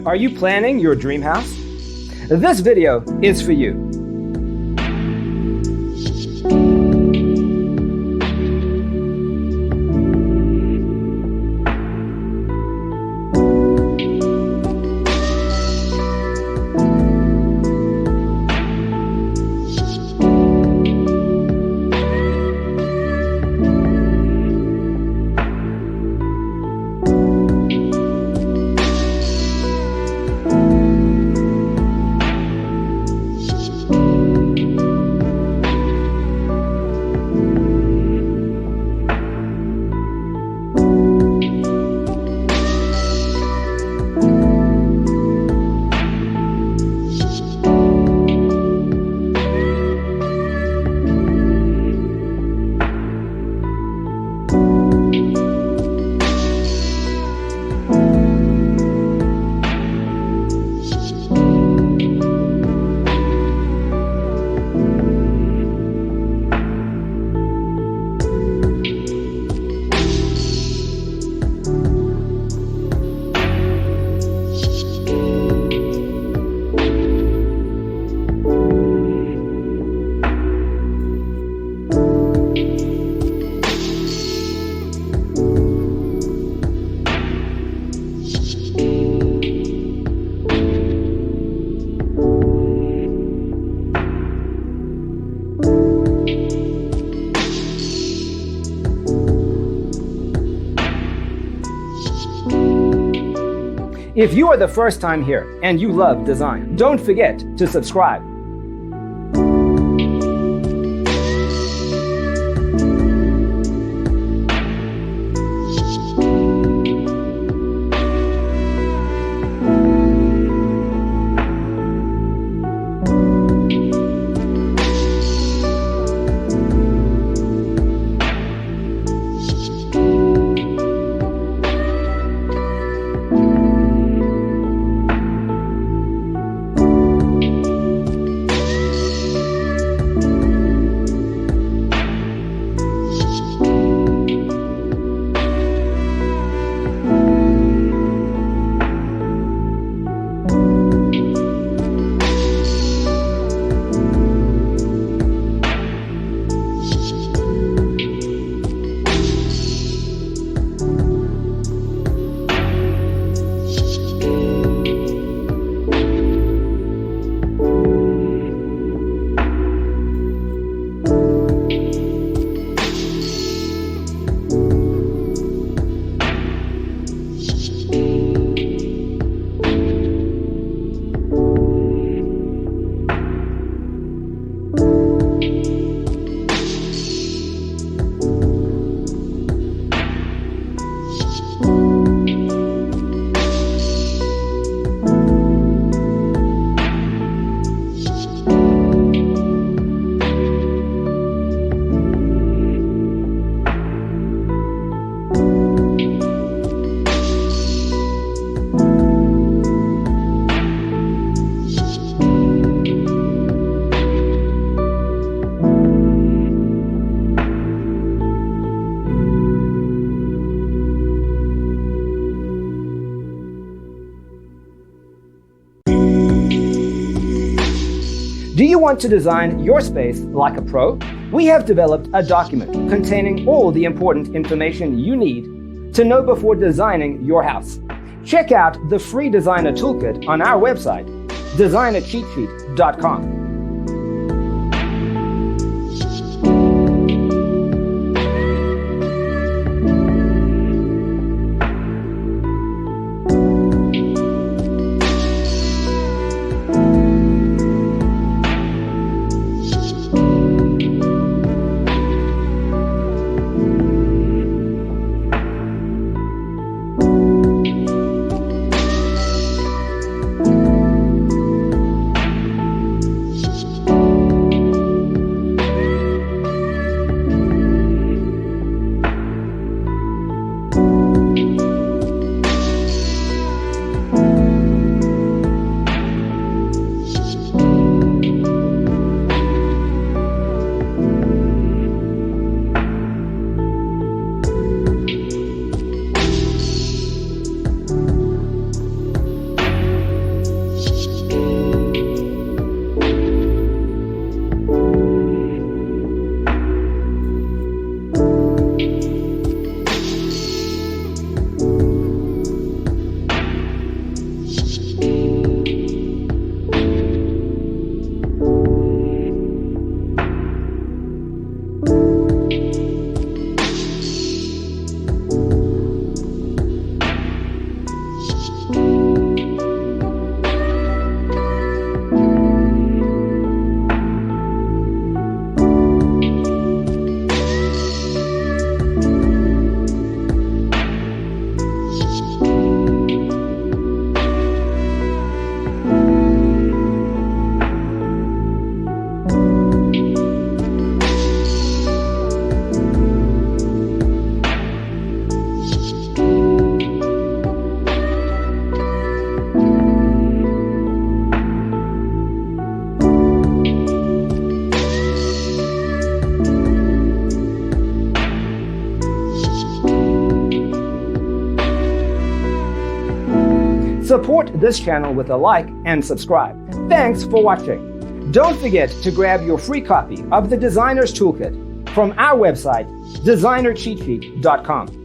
Are you planning your dream house? This video is for you. If you are the first time here and you love design, don't forget to subscribe. Do you want to design your space like a pro? We have developed a document containing all the important information you need to know before designing your house. Check out the free designer toolkit on our website, designercheatsheet.com. Support this channel with a like and subscribe. Thanks for watching. Don't forget to grab your free copy of the Designer's Toolkit from our website, designercheatsheet.com.